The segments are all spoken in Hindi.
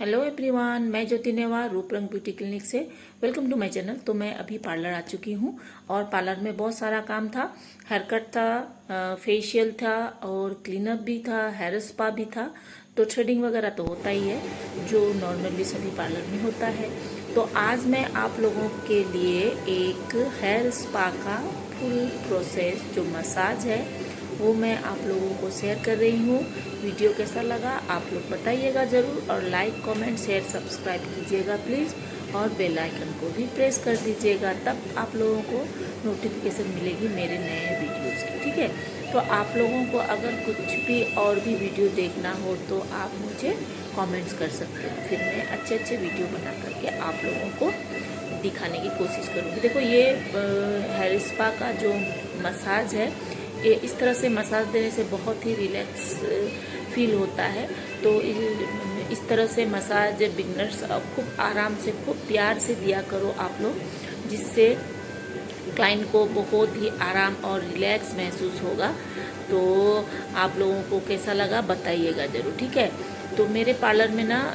हेलो एवरीवन, मैं ज्योति नेवार रूप रंग ब्यूटी क्लिनिक से। Welcome to my channel. तो मैं अभी पार्लर आ चुकी हूँ और पार्लर में बहुत सारा काम था। हेयर कट था, फेशियल था और क्लीनअप भी था, हेयर स्पा भी था। तो थ्रेडिंग वगैरह तो होता ही है जो नॉर्मली सभी पार्लर में होता है। तो आज मैं आप लोगों के लिए एक हेयर स्पा का फुल प्रोसेस जो मसाज है वो मैं आप लोगों को शेयर कर रही हूँ। वीडियो कैसा लगा आप लोग बताइएगा ज़रूर, और लाइक कमेंट शेयर सब्सक्राइब कीजिएगा प्लीज़, और बेल आइकन को भी प्रेस कर दीजिएगा, तब आप लोगों को नोटिफिकेशन मिलेगी मेरे नए वीडियोज़ की। ठीक है, तो आप लोगों को अगर कुछ भी और भी वीडियो देखना हो तो आप मुझे कमेंट्स कर सकते हो, फिर मैं अच्छे अच्छे वीडियो बना करके आप लोगों को दिखाने की कोशिश करूँगी। देखो ये हेयर स्पा का जो मसाज है, ये इस तरह से मसाज देने से बहुत ही रिलैक्स फील होता है। तो इस तरह से मसाज बिगनर्स खूब आराम से खूब प्यार से दिया करो आप लोग, जिससे क्लाइंट को बहुत ही आराम और रिलैक्स महसूस होगा। तो आप लोगों को कैसा लगा बताइएगा ज़रूर। ठीक है, तो मेरे पार्लर में ना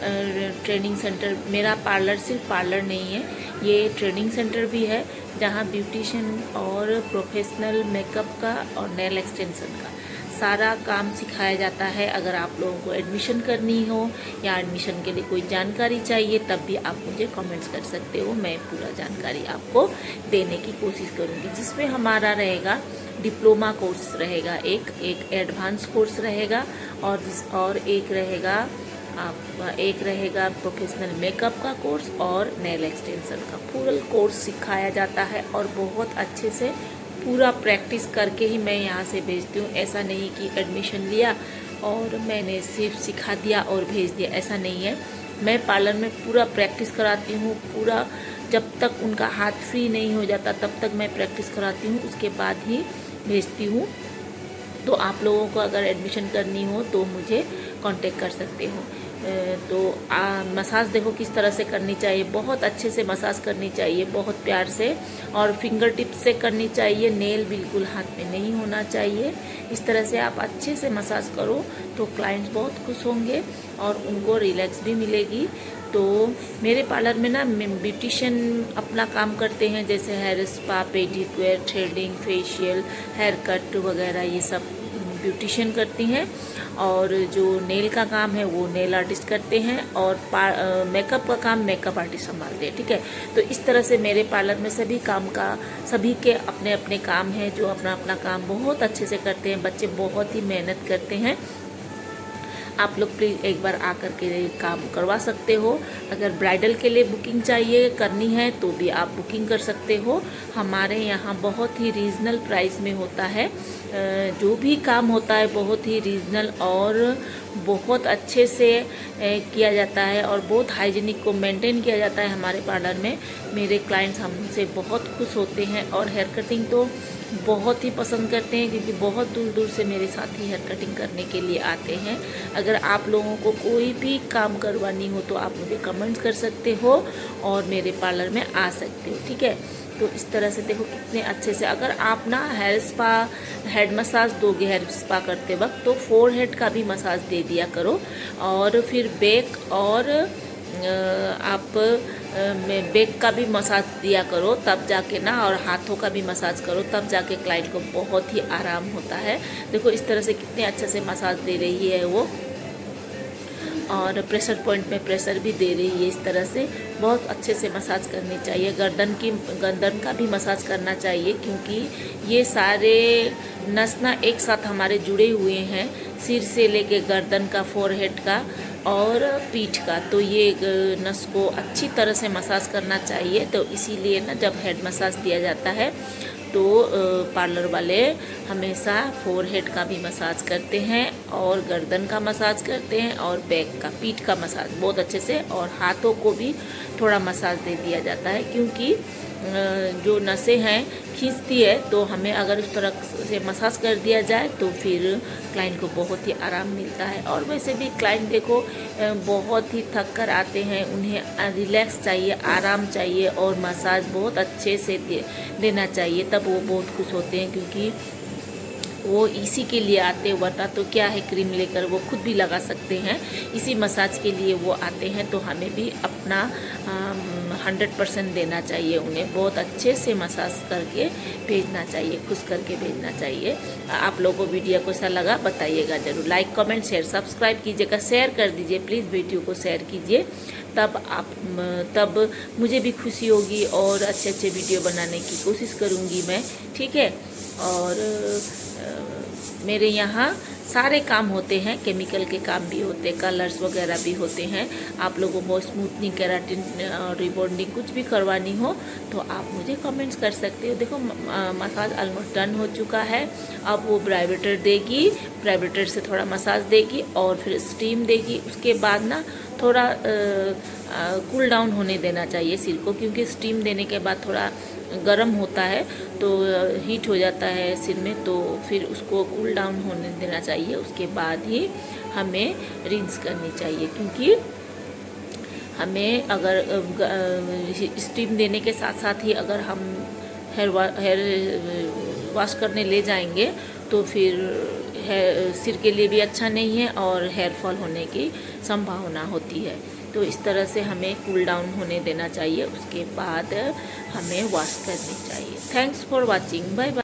ट्रेनिंग सेंटर, मेरा पार्लर सिर्फ पार्लर नहीं है, ये ट्रेनिंग सेंटर भी है जहाँ ब्यूटिशियन और प्रोफेशनल मेकअप का और नेल एक्सटेंशन का सारा काम सिखाया जाता है। अगर आप लोगों को एडमिशन करनी हो या एडमिशन के लिए कोई जानकारी चाहिए तब भी आप मुझे कमेंट्स कर सकते हो, मैं पूरा जानकारी आपको देने की कोशिश करूँगी। जिसमें हमारा रहेगा डिप्लोमा कोर्स रहेगा, एक एडवांस कोर्स रहेगा, और एक रहेगा प्रोफेशनल मेकअप का कोर्स और नेल एक्सटेंशन का फुल कोर्स सिखाया जाता है। और बहुत अच्छे से पूरा प्रैक्टिस करके ही मैं यहाँ से भेजती हूँ। ऐसा नहीं कि एडमिशन लिया और मैंने सिर्फ सिखा दिया और भेज दिया, ऐसा नहीं है। मैं पार्लर में पूरा प्रैक्टिस कराती हूँ, पूरा जब तक उनका हाथ फ्री नहीं हो जाता तब तक मैं प्रैक्टिस कराती हूँ, उसके बाद ही भेजती हूँ। तो आप लोगों को अगर एडमिशन करनी हो तो मुझे कांटेक्ट कर सकते हो। तो मसाज देखो किस तरह से करनी चाहिए, बहुत अच्छे से मसाज करनी चाहिए, बहुत प्यार से, और फिंगर टिप से करनी चाहिए, नेल बिल्कुल हाथ में नहीं होना चाहिए। इस तरह से आप अच्छे से मसाज करो तो क्लाइंट्स बहुत खुश होंगे और उनको रिलैक्स भी मिलेगी। तो मेरे पार्लर में ना ब्यूटिशियन अपना काम करते हैं, जैसे hair spa, pedicure, threading, facial, hair cut वगैरह ये सब ब्यूटिशियन करती हैं, और जो नेल का काम है वो नेल आर्टिस्ट करते हैं, और मेकअप का काम मेकअप आर्टिस्ट संभालते हैं। ठीक है, तो इस तरह से मेरे पार्लर में सभी के अपने अपने काम हैं जो अपना अपना काम बहुत अच्छे से करते हैं। बच्चे बहुत ही मेहनत करते हैं। आप लोग प्लीज़ एक बार आकर के काम करवा सकते हो। अगर ब्राइडल के लिए बुकिंग चाहिए करनी है तो भी आप बुकिंग कर सकते हो। हमारे यहाँ बहुत ही रीजनल प्राइस में होता है, जो भी काम होता है बहुत ही रीजनल और बहुत अच्छे से किया जाता है, और बहुत हाइजीनिक को मेंटेन किया जाता है हमारे पार्लर में। मेरे क्लाइंट्स हमसे बहुत खुश होते हैं और हेयर कटिंग तो बहुत ही पसंद करते हैं, क्योंकि बहुत दूर दूर से मेरे साथी हेयर कटिंग करने के लिए आते हैं। अगर आप लोगों को कोई भी काम करवानी हो तो आप मुझे कमेंट्स कर सकते हो और मेरे पार्लर में आ सकते हो। ठीक है, तो इस तरह से देखो कितने अच्छे से, अगर आप ना हेड मसाज दोगे हेयर स्पा करते वक्त, तो फोर हेड का भी मसाज दे दिया करो, और फिर बैक और आप बैक का भी मसाज दिया करो तब जाके ना, और हाथों का भी मसाज करो तब जाके क्लाइंट को बहुत ही आराम होता है। देखो इस तरह से कितने अच्छे से मसाज दे रही है वो, और प्रेशर पॉइंट में प्रेशर भी दे रही है। इस तरह से बहुत अच्छे से मसाज करनी चाहिए। गर्दन का भी मसाज करना चाहिए, क्योंकि ये सारे नस ना एक साथ हमारे जुड़े हुए हैं, सिर से लेके गर्दन का, फोरहेड का और पीठ का। तो ये नस को अच्छी तरह से मसाज करना चाहिए। तो इसीलिए ना जब हेड मसाज दिया जाता है तो पार्लर वाले हमेशा फोरहेड का भी मसाज करते हैं, और गर्दन का मसाज करते हैं, और बैक का, पीठ का मसाज बहुत अच्छे से, और हाथों को भी थोड़ा मसाज दे दिया जाता है, क्योंकि जो नसें हैं खींचती है। तो हमें अगर उस तरह से मसाज कर दिया जाए तो फिर क्लाइंट को बहुत ही आराम मिलता है। और वैसे भी क्लाइंट देखो बहुत ही थक कर आते हैं, उन्हें रिलैक्स चाहिए, आराम चाहिए, और मसाज बहुत अच्छे से देना चाहिए, तब वो बहुत खुश होते हैं, क्योंकि वो इसी के लिए आते, वरना तो क्या है, क्रीम लेकर वो खुद भी लगा सकते हैं। इसी मसाज के लिए वो आते हैं, तो हमें भी अपना 100% देना चाहिए, उन्हें बहुत अच्छे से मसाज करके भेजना चाहिए, खुश करके भेजना चाहिए। आप लोगों को वीडियो को कैसा लगा बताइएगा ज़रूर। लाइक कमेंट शेयर सब्सक्राइब कीजिएगा, शेयर कर दीजिए प्लीज़, वीडियो को शेयर कीजिए, तब मुझे भी खुशी होगी और अच्छे अच्छे वीडियो बनाने की कोशिश करूँगी मैं, ठीक है। और मेरे यहाँ सारे काम होते हैं, केमिकल के काम भी होते हैं, कलर्स वगैरह भी होते हैं। आप लोगों को स्मूथनिंग, केराटिन, रिबॉन्डिंग कुछ भी करवानी हो तो आप मुझे कमेंट्स कर सकते हो। देखो मसाज ऑलमोस्ट डन हो चुका है। अब वो वाइब्रेटर देगी, वाइब्रेटर से थोड़ा मसाज देगी और फिर स्टीम देगी। उसके बाद ना थोड़ा कूल डाउन होने देना चाहिए सिर को, क्योंकि स्टीम देने के बाद थोड़ा गर्म होता है तो हीट हो जाता है सिर में, तो फिर उसको कूल डाउन होने देना चाहिए। उसके बाद ही हमें रिंस करनी चाहिए, क्योंकि हमें अगर स्टीम देने के साथ साथ ही अगर हम हेयर वॉश करने ले जाएंगे तो फिर सिर के लिए भी अच्छा नहीं है और हेयर फॉल होने की संभावना होती है। तो इस तरह से हमें कूल डाउन होने देना चाहिए, उसके बाद हमें वॉश करनी चाहिए। Thanks for watching, bye bye.